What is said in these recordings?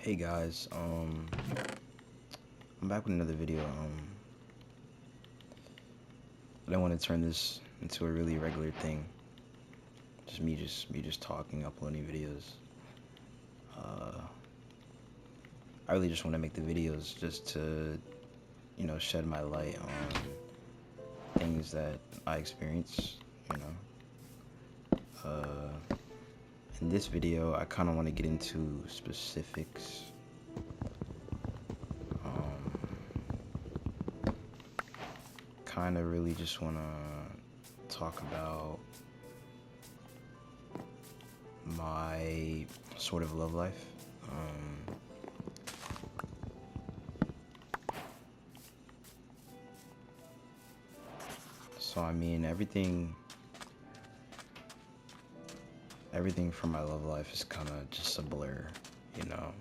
Hey guys, I'm back with another video. I don't want to turn this into a really regular thing. Just me talking, uploading videos. Uh, I really just want to make the videos just to, shed my light on things that I experience. You know, in this video, I kind of want to get into specifics. Kind of really just want to talk about my sort of love life. So I mean, everything from my love life is kind of just a blur, you know.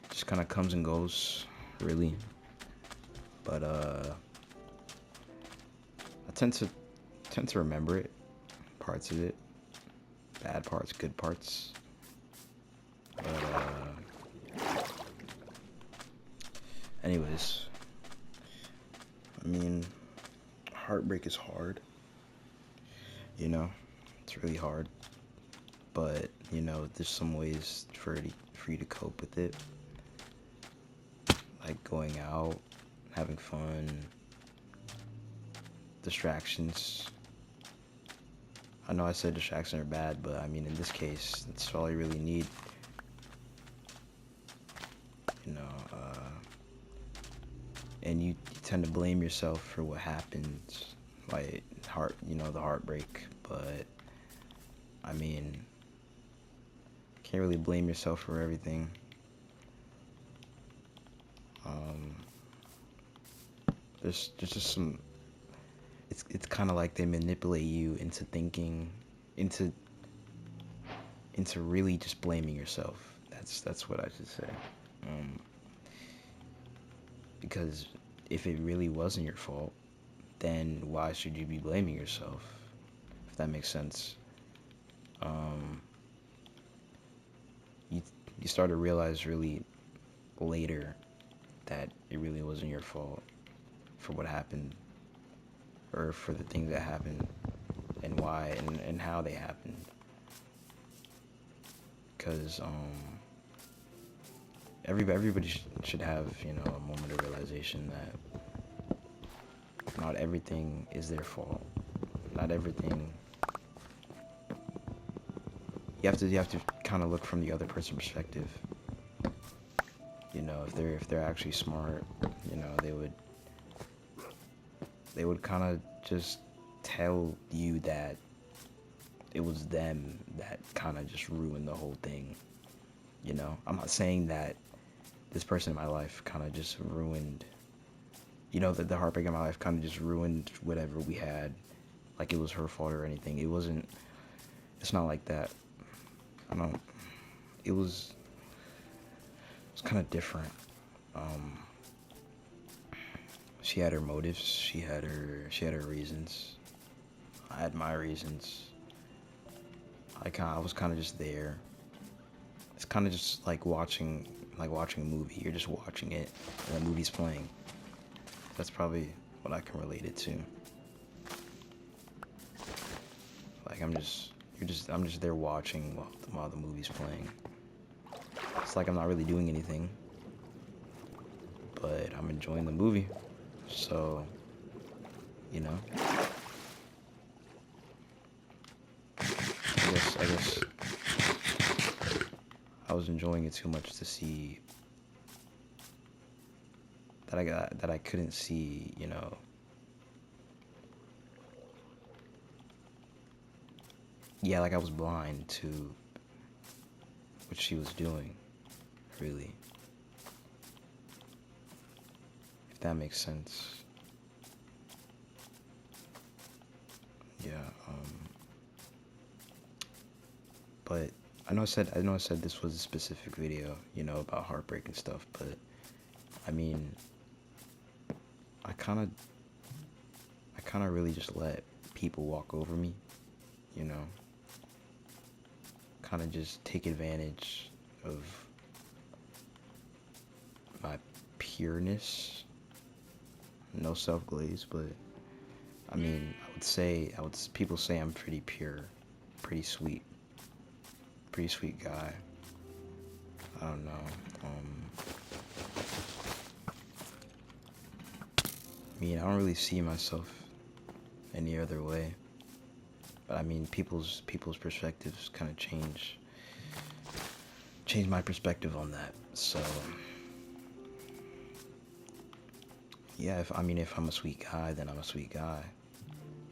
Just kind of comes and goes, really. But I tend to remember it, parts of it, bad parts, good parts. But anyways, I mean, heartbreak is hard, you know. It's really hard, but there's some ways for you to cope with it, like going out, having fun, distractions. I know I said distractions are bad, but I mean in this case, that's all you really need. You know, and you tend to blame yourself for what happens, like the heartbreak. But I mean, can't really blame yourself for everything. There's just some. It's kind of like they manipulate you into thinking, into really just blaming yourself. That's what I should say. Um, because if it really wasn't your fault, then why should you be blaming yourself? If that makes sense. Um, you you start to realize really later that it really wasn't your fault for what happened, or for the things that happened, and why and how they happened. Because everybody should have a moment of realization that not everything is their fault. Not everything. You have to kind of look from the other person's perspective. If they're actually smart, they would kind of just tell you that it was them that kind of just ruined the whole thing. I'm not saying that this person in my life kind of just ruined, that the heartbreak in my life kind of just ruined whatever we had, like it was her fault or anything. It's not like that. I don't, it's kind of different. Um, she had her motives, she had her reasons. I had my reasons. I was kind of just there. It's kind of just like watching a movie. You're just watching it, and the movie's playing. That's probably what I can relate it to. Like I'm just there watching while the movie's playing. It's like I'm not really doing anything, but I'm enjoying the movie. So, you know, I guess I was enjoying it too much to see that I couldn't see, yeah, like I was blind to what she was doing, really. If that makes sense. Yeah, but I know I said this was a specific video, about heartbreak and stuff, but I mean, I kind of I kind of really just let people walk over me, you know, kind of just take advantage of my pureness. No self glaze, but I mean, people say I'm pretty pure, pretty sweet guy. I don't know. I mean, I don't really see myself any other way. But I mean, people's perspectives kind of change my perspective on that. So yeah, if I'm a sweet guy, then I'm a sweet guy.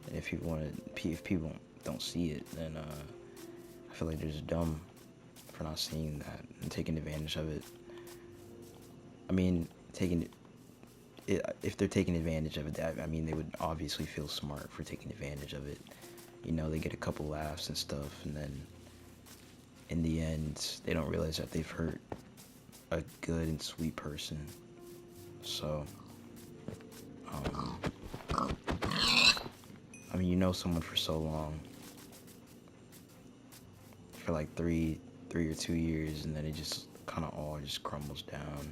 And if people don't see it, then I feel like they're just dumb for not seeing that and taking advantage of it. I mean, if they're taking advantage of it, I mean, they would obviously feel smart for taking advantage of it. You know, they get a couple laughs and stuff, and then in the end, they don't realize that they've hurt a good and sweet person. So, I mean, you know someone for so long, for like three or 2 years, and then it just kind of all just crumbles down.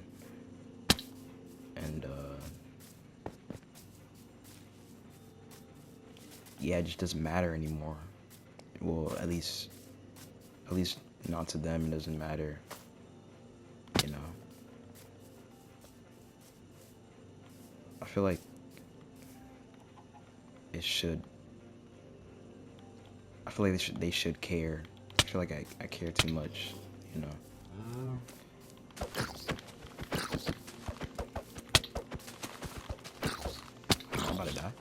And yeah, it just doesn't matter anymore. Well, at least not to them. It doesn't matter, you know. I feel like it should. I feel like they should care. I feel like I care too much, you know. I'm about to die.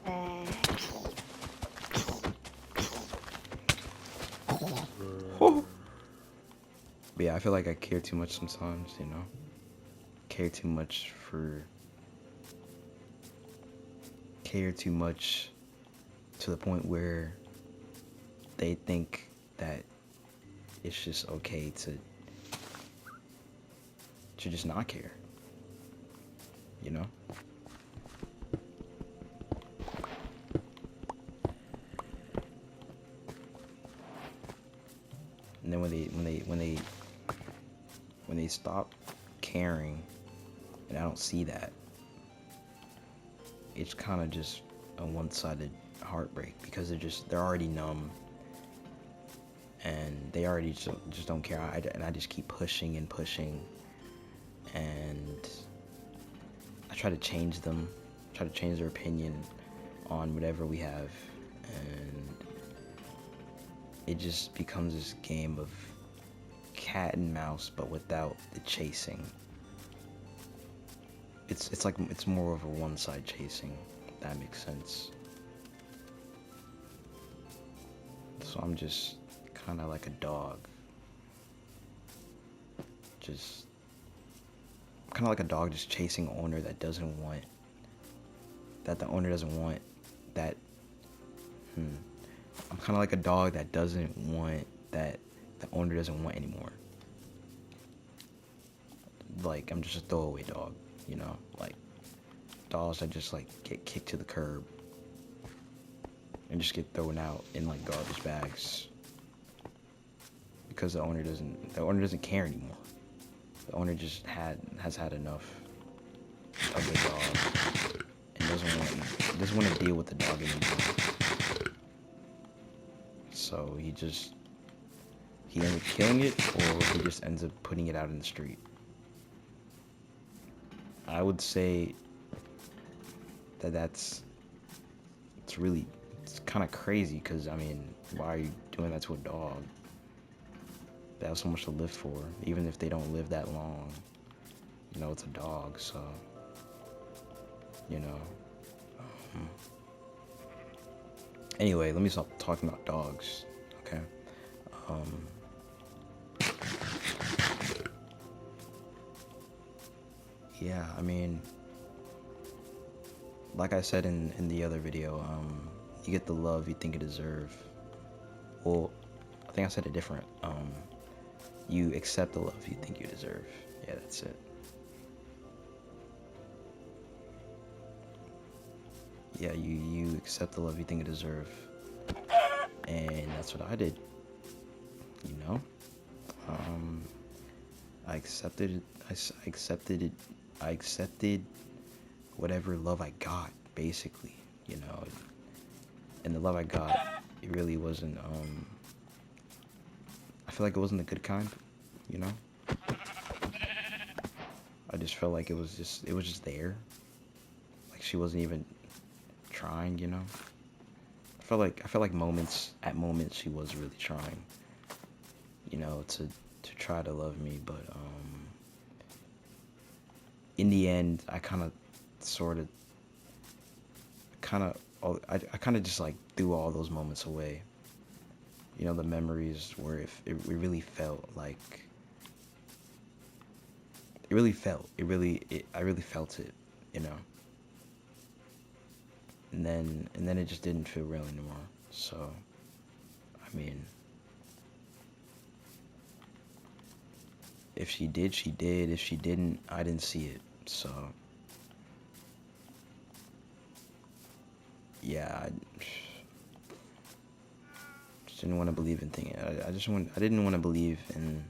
But yeah, I feel like I care too much sometimes, you know. Care too much to the point where they think that it's just okay to just not care, you know. And then when they stop caring, and I don't see that, it's kind of just a one-sided heartbreak, because they're already numb, and they already just don't care. And I just keep pushing and pushing, and I try to change them, try to change their opinion on whatever we have, and it just becomes this game of cat and mouse, but without the chasing. It's like it's more of a one-side chasing, if that makes sense. So I'm just kind of like a dog. Just kind of like a dog just chasing an owner that the owner doesn't want that. I'm kind of like a dog that doesn't want that the owner doesn't want anymore. Like, I'm just a throwaway dog, you know? Like, dogs that just, like, get kicked to the curb and just get thrown out in, like, garbage bags. Because the owner doesn't care anymore. The owner just has had enough of the dog and doesn't want to deal with the dog anymore. So he ends up killing it, or he just ends up putting it out in the street. I would say it's kind of crazy, because I mean, why are you doing that to a dog? They have so much to live for, even if they don't live that long. You know, it's a dog, so, you know. Anyway, let me stop talking about dogs, okay? Yeah, I mean, like I said in the other video, you get the love you think you deserve. Well, I think I said it different. You accept the love you think you deserve. Yeah, that's it. Yeah, you accept the love you think you deserve. And that's what I did, you know? I accepted it. I accepted it. I accepted whatever love I got, basically, you know. And the love I got, it really wasn't. I feel like it wasn't the good kind, you know. I just felt like it was just there. Like she wasn't even trying, you know. I felt like at moments she was really trying, you know, to try to love me, but in the end, I kind of, sort of, I kind of just like threw all those moments away. You know, the memories where it really felt like, I really felt it, you know. And then it just didn't feel real anymore. So, I mean, if she did, she did. If she didn't, I didn't see it. So, yeah, I just didn't want to believe in things. I didn't want to believe in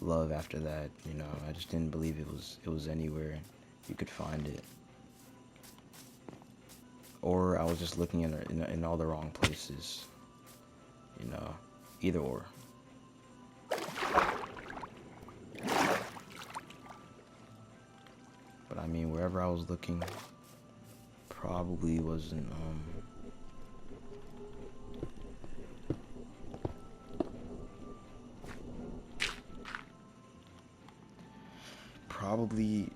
love after that. You know, I just didn't believe it was anywhere you could find it. Or I was just looking in all the wrong places. You know, either or. But I mean, wherever I was looking, probably wasn't. Probably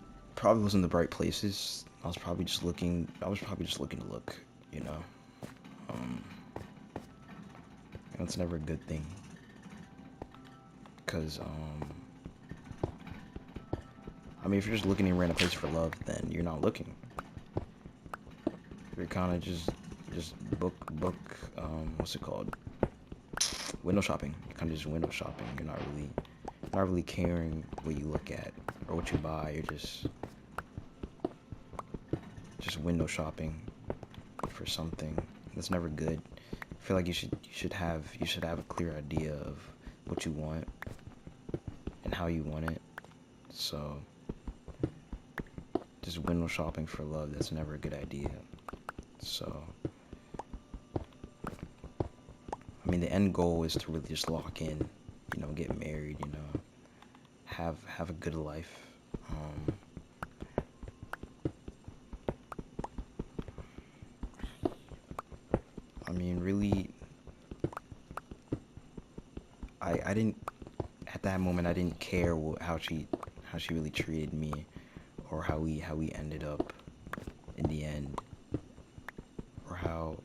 wasn't the right places. I was probably just looking. I was probably just looking to look. You know. Um, that's never a good thing. Cause I mean, if you're just looking in random places for love, then you're not looking. You're kind of just book what's it called? Window shopping. You're kind of just window shopping. You're not really caring what you look at or what you buy. You're just window shopping for something. That's never good. I feel like you should have a clear idea of what you want and how you want it. So just window shopping for love, that's never a good idea. So I mean, the end goal is to really just lock in, you know, get married, you know, have a good life. I mean, really, I didn't, at that moment I didn't care how she really treated me, or how we ended up in the end, or how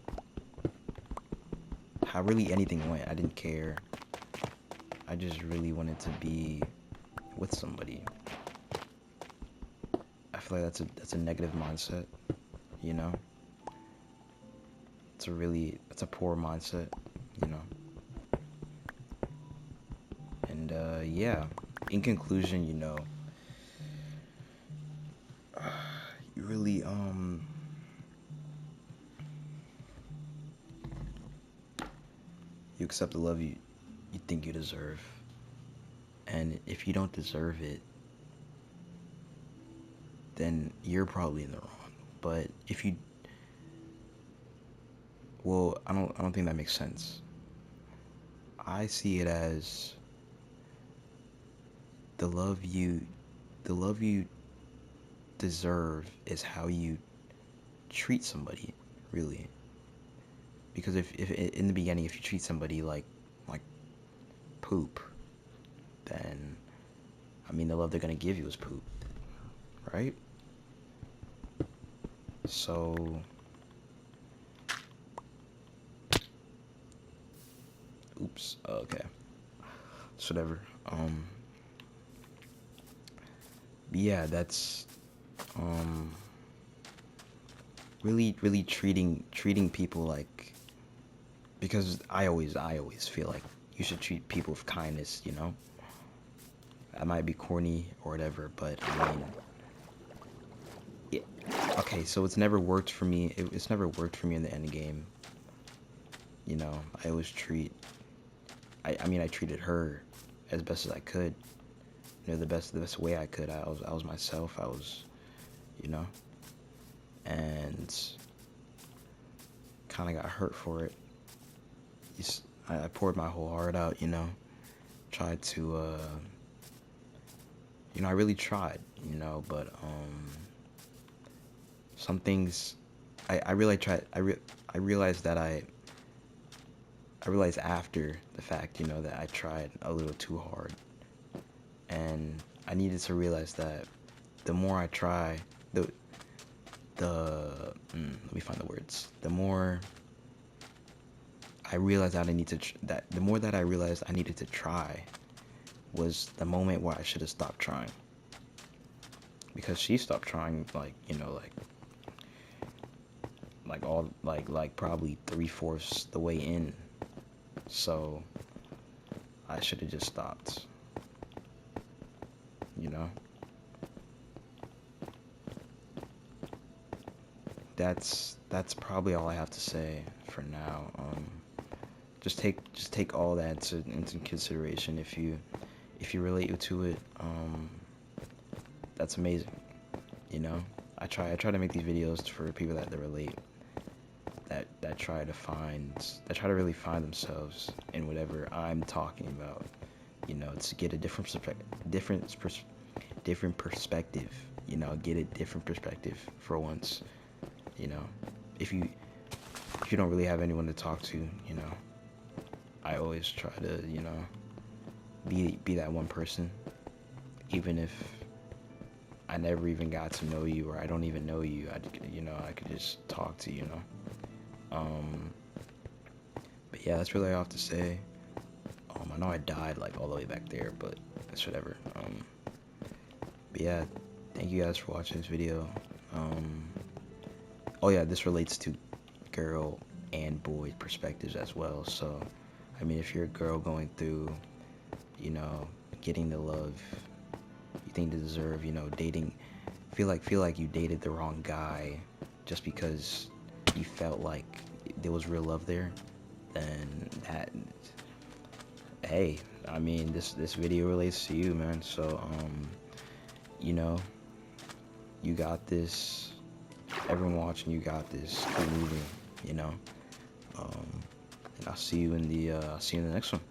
really anything went. I didn't care. I just really wanted to be with somebody. I feel like that's a negative mindset, you know. It's a poor mindset, you know. And yeah, in conclusion, you know, you really you accept the love you think you deserve. And if you don't deserve it, then you're probably in the wrong. But if you, well, I don't think that makes sense. I see it as the love you deserve is how you treat somebody, really. Because if in the beginning, if you treat somebody like poop, then I mean, the love they're gonna give you is poop, right? So oops, okay, it's whatever. Yeah, that's really treating people like, because I always feel like you should treat people with kindness, you know. That might be corny or whatever, but I mean, it, okay, so it's never worked for me. It's never worked for me in the end game. You know, I always I mean, I treated her as best as I could, the best way I could. I was myself. I was, you know, and kind of got hurt for it. I poured my whole heart out, tried to, I really tried, but some things, I really tried. I realized that I realized after the fact, that I tried a little too hard, and I needed to realize that the more I try, let me find the words. The more I realized that I need to that the more that I realized I needed to try was the moment where I should have stopped trying, because she stopped trying, like probably 3/4 the way in, so I should have just stopped, you know. That's probably all I have to say for now. Just take all that into consideration. If you relate to it, that's amazing. I try to make these videos for people that relate, that try to really find themselves in whatever I'm talking about. To get a different perspective. Get a different perspective for once. You know, if you don't really have anyone to talk to, I always try to, be that one person, even if I never even got to know you, or I don't even know you. I could just talk to you. But yeah, that's really all I have to say. I know I died like all the way back there, but that's whatever. But yeah, thank you guys for watching this video. Oh yeah, this relates to girl and boy perspectives as well. So, I mean, if you're a girl going through, getting the love you think you deserve, dating, feel like you dated the wrong guy just because you felt like there was real love there, then hey, I mean, this video relates to you, man. So, you got this. Everyone watching, you got this. Keep moving, and I'll see you in the next one.